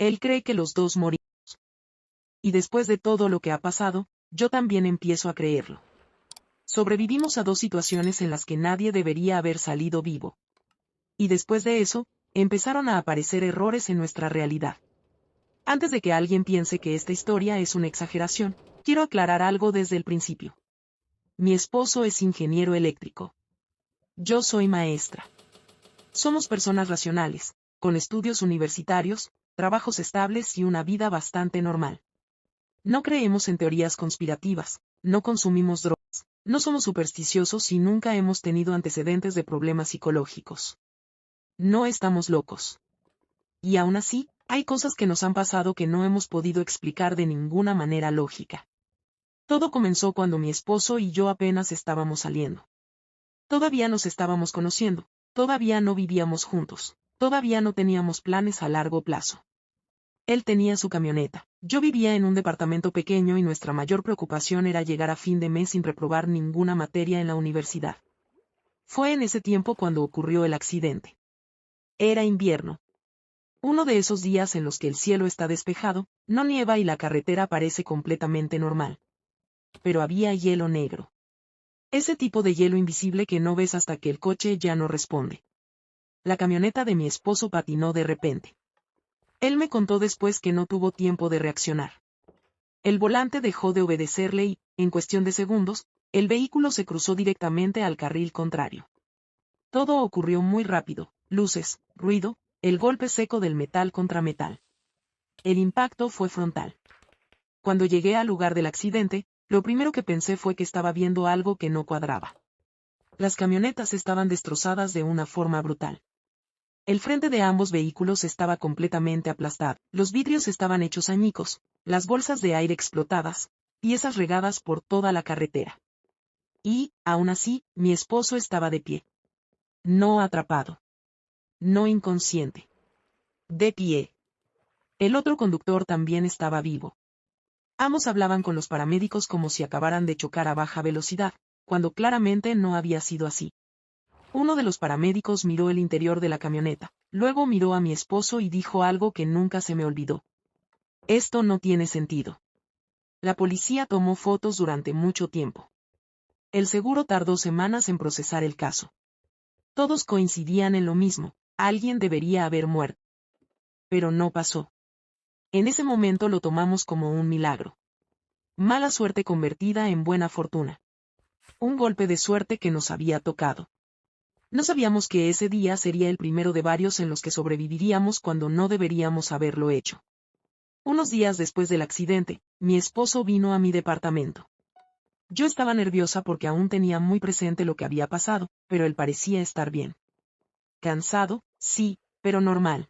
Él cree que los dos morimos. Y después de todo lo que ha pasado, yo también empiezo a creerlo. Sobrevivimos a dos situaciones en las que nadie debería haber salido vivo. Y después de eso, empezaron a aparecer errores en nuestra realidad. Antes de que alguien piense que esta historia es una exageración, quiero aclarar algo desde el principio. Mi esposo es ingeniero eléctrico. Yo soy maestra. Somos personas racionales, con estudios universitarios, trabajos estables y una vida bastante normal. No creemos en teorías conspirativas, no consumimos drogas, no somos supersticiosos y nunca hemos tenido antecedentes de problemas psicológicos. No estamos locos. Y aún así, hay cosas que nos han pasado que no hemos podido explicar de ninguna manera lógica. Todo comenzó cuando mi esposo y yo apenas estábamos saliendo. Todavía nos estábamos conociendo, todavía no vivíamos juntos, todavía no teníamos planes a largo plazo. Él tenía su camioneta, yo vivía en un departamento pequeño y nuestra mayor preocupación era llegar a fin de mes sin reprobar ninguna materia en la universidad. Fue en ese tiempo cuando ocurrió el accidente. Era invierno. Uno de esos días en los que el cielo está despejado, no nieva y la carretera parece completamente normal. Pero había hielo negro. Ese tipo de hielo invisible que no ves hasta que el coche ya no responde. La camioneta de mi esposo patinó de repente. Él me contó después que no tuvo tiempo de reaccionar. El volante dejó de obedecerle y, en cuestión de segundos, el vehículo se cruzó directamente al carril contrario. Todo ocurrió muy rápido, luces, ruido, el golpe seco del metal contra metal. El impacto fue frontal. Cuando llegué al lugar del accidente, lo primero que pensé fue que estaba viendo algo que no cuadraba. Las camionetas estaban destrozadas de una forma brutal. El frente de ambos vehículos estaba completamente aplastado, los vidrios estaban hechos añicos, las bolsas de aire explotadas, piezas regadas por toda la carretera. Y, aún así, mi esposo estaba de pie. No atrapado. No inconsciente. De pie. El otro conductor también estaba vivo. Ambos hablaban con los paramédicos como si acabaran de chocar a baja velocidad, cuando claramente no había sido así. Uno de los paramédicos miró el interior de la camioneta, luego miró a mi esposo y dijo algo que nunca se me olvidó. Esto no tiene sentido. La policía tomó fotos durante mucho tiempo. El seguro tardó semanas en procesar el caso. Todos coincidían en lo mismo, alguien debería haber muerto. Pero no pasó. En ese momento lo tomamos como un milagro. Mala suerte convertida en buena fortuna. Un golpe de suerte que nos había tocado. No sabíamos que ese día sería el primero de varios en los que sobreviviríamos cuando no deberíamos haberlo hecho. Unos días después del accidente, mi esposo vino a mi departamento. Yo estaba nerviosa porque aún tenía muy presente lo que había pasado, pero él parecía estar bien. Cansado, sí, pero normal.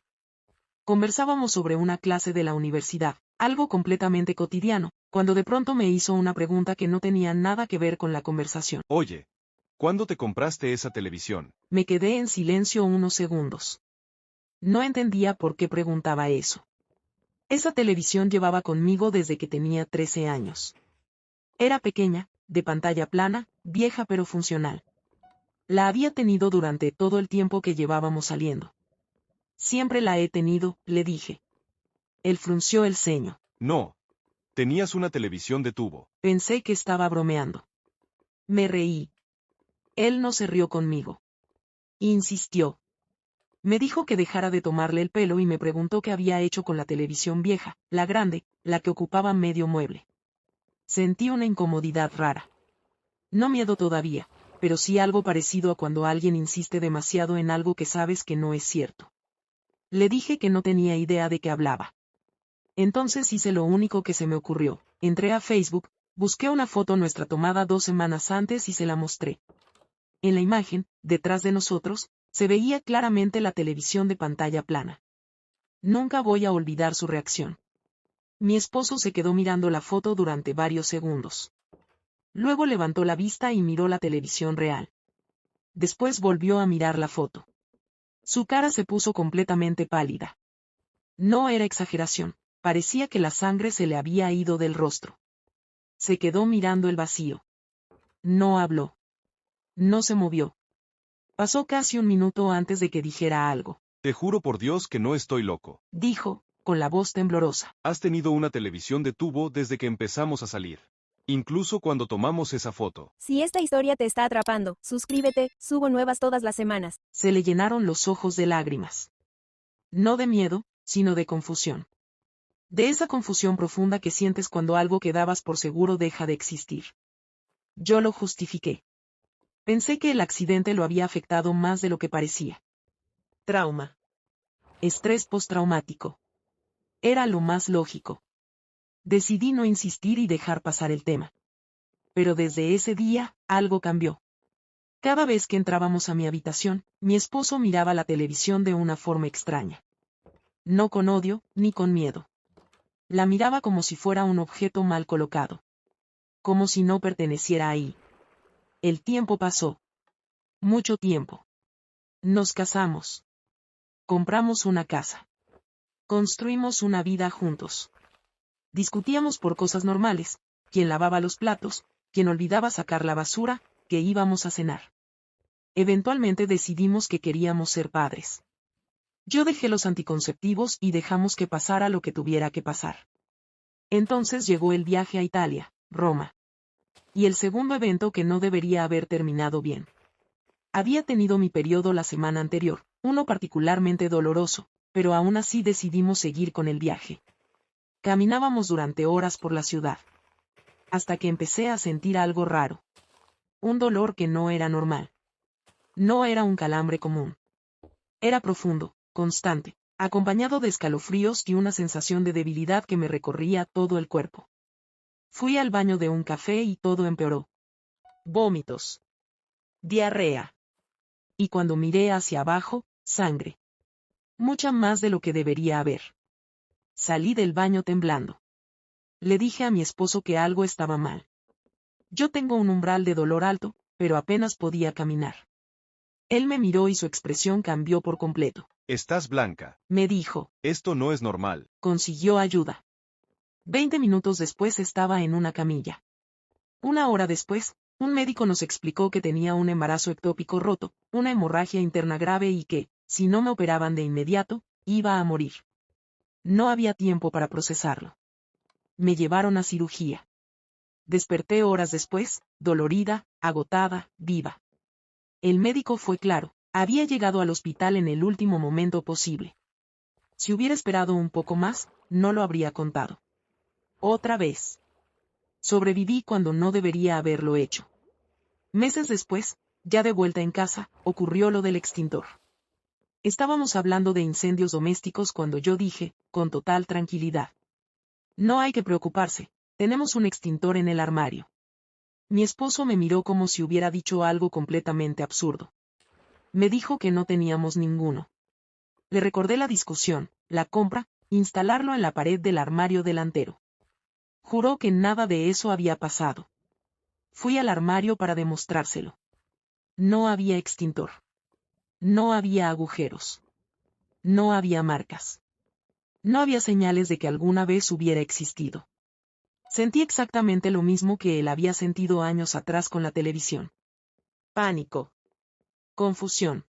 Conversábamos sobre una clase de la universidad, algo completamente cotidiano, cuando de pronto me hizo una pregunta que no tenía nada que ver con la conversación. Oye, ¿cuándo te compraste esa televisión? Me quedé en silencio unos segundos. No entendía por qué preguntaba eso. Esa televisión llevaba conmigo desde que tenía 13 años. Era pequeña, de pantalla plana, vieja pero funcional. La había tenido durante todo el tiempo que llevábamos saliendo. Siempre la he tenido, le dije. Él frunció el ceño. No. Tenías una televisión de tubo. Pensé que estaba bromeando. Me reí. Él no se rió conmigo. Insistió. Me dijo que dejara de tomarle el pelo y me preguntó qué había hecho con la televisión vieja, la grande, la que ocupaba medio mueble. Sentí una incomodidad rara. No miedo todavía, pero sí algo parecido a cuando alguien insiste demasiado en algo que sabes que no es cierto. Le dije que no tenía idea de qué hablaba. Entonces hice lo único que se me ocurrió. Entré a Facebook, busqué una foto nuestra tomada 2 semanas antes y se la mostré. En la imagen, detrás de nosotros, se veía claramente la televisión de pantalla plana. Nunca voy a olvidar su reacción. Mi esposo se quedó mirando la foto durante varios segundos. Luego levantó la vista y miró la televisión real. Después volvió a mirar la foto. Su cara se puso completamente pálida. No era exageración, parecía que la sangre se le había ido del rostro. Se quedó mirando el vacío. No habló. No se movió. Pasó casi un minuto antes de que dijera algo. Te juro por Dios que no estoy loco. Dijo, con la voz temblorosa. Has tenido una televisión de tubo desde que empezamos a salir. Incluso cuando tomamos esa foto. Si esta historia te está atrapando, suscríbete, subo nuevas todas las semanas. Se le llenaron los ojos de lágrimas. No de miedo, sino de confusión. De esa confusión profunda que sientes cuando algo que dabas por seguro deja de existir. Yo lo justifiqué. Pensé que el accidente lo había afectado más de lo que parecía. Trauma. Estrés postraumático. Era lo más lógico. Decidí no insistir y dejar pasar el tema. Pero desde ese día, algo cambió. Cada vez que entrábamos a mi habitación, mi esposo miraba la televisión de una forma extraña. No con odio, ni con miedo. La miraba como si fuera un objeto mal colocado. Como si no perteneciera ahí. El tiempo pasó. Mucho tiempo. Nos casamos. Compramos una casa. Construimos una vida juntos. Discutíamos por cosas normales, quién lavaba los platos, quién olvidaba sacar la basura, que íbamos a cenar. Eventualmente decidimos que queríamos ser padres. Yo dejé los anticonceptivos y dejamos que pasara lo que tuviera que pasar. Entonces llegó el viaje a Italia, Roma. Y el segundo evento que no debería haber terminado bien. Había tenido mi periodo la semana anterior, uno particularmente doloroso, pero aún así decidimos seguir con el viaje. Caminábamos durante horas por la ciudad. Hasta que empecé a sentir algo raro. Un dolor que no era normal. No era un calambre común. Era profundo, constante, acompañado de escalofríos y una sensación de debilidad que me recorría todo el cuerpo. Fui al baño de un café y todo empeoró. Vómitos. Diarrea. Y cuando miré hacia abajo, sangre. Mucha más de lo que debería haber. Salí del baño temblando. Le dije a mi esposo que algo estaba mal. Yo tengo un umbral de dolor alto, pero apenas podía caminar. Él me miró y su expresión cambió por completo. Estás blanca. Me dijo. Esto no es normal. Consiguió ayuda. 20 minutos después estaba en una camilla. Una hora después, un médico nos explicó que tenía un embarazo ectópico roto, una hemorragia interna grave y que, si no me operaban de inmediato, iba a morir. No había tiempo para procesarlo. Me llevaron a cirugía. Desperté horas después, dolorida, agotada, viva. El médico fue claro, había llegado al hospital en el último momento posible. Si hubiera esperado un poco más, no lo habría contado. Otra vez. Sobreviví cuando no debería haberlo hecho. Meses después, ya de vuelta en casa, ocurrió lo del extintor. Estábamos hablando de incendios domésticos cuando yo dije, con total tranquilidad. No hay que preocuparse, tenemos un extintor en el armario. Mi esposo me miró como si hubiera dicho algo completamente absurdo. Me dijo que no teníamos ninguno. Le recordé la discusión, la compra, instalarlo en la pared del armario delantero. Juró que nada de eso había pasado. Fui al armario para demostrárselo. No había extintor. No había agujeros. No había marcas. No había señales de que alguna vez hubiera existido. Sentí exactamente lo mismo que él había sentido años atrás con la televisión. Pánico. Confusión.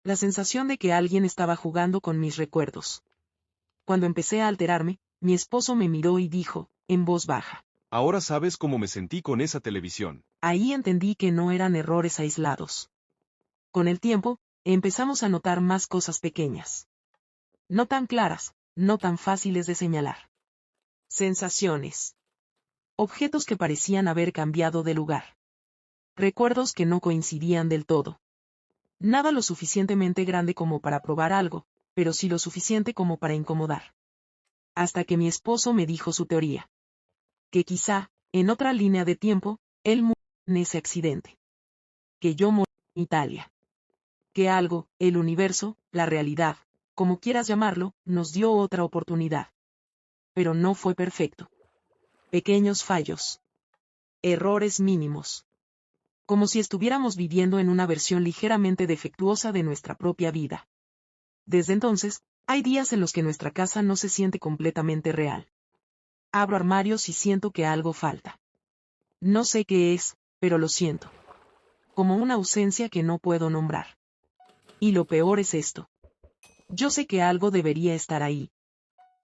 La sensación de que alguien estaba jugando con mis recuerdos. Cuando empecé a alterarme, mi esposo me miró y dijo, en voz baja. Ahora sabes cómo me sentí con esa televisión. Ahí entendí que no eran errores aislados. Con el tiempo, empezamos a notar más cosas pequeñas. No tan claras, no tan fáciles de señalar. Sensaciones. Objetos que parecían haber cambiado de lugar. Recuerdos que no coincidían del todo. Nada lo suficientemente grande como para probar algo, pero sí lo suficiente como para incomodar. Hasta que mi esposo me dijo su teoría. Que quizá, en otra línea de tiempo, él murió en ese accidente. Que yo morí en Italia. Que algo, el universo, la realidad, como quieras llamarlo, nos dio otra oportunidad. Pero no fue perfecto. Pequeños fallos. Errores mínimos. Como si estuviéramos viviendo en una versión ligeramente defectuosa de nuestra propia vida. Desde entonces, hay días en los que nuestra casa no se siente completamente real. Abro armarios y siento que algo falta. No sé qué es, pero lo siento. Como una ausencia que no puedo nombrar. Y lo peor es esto. Yo sé que algo debería estar ahí.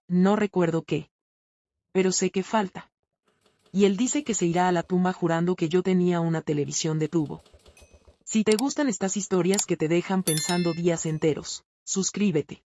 No recuerdo qué. Pero sé que falta. Y él dice que se irá a la tumba jurando que yo tenía una televisión de tubo. Si te gustan estas historias que te dejan pensando días enteros, suscríbete.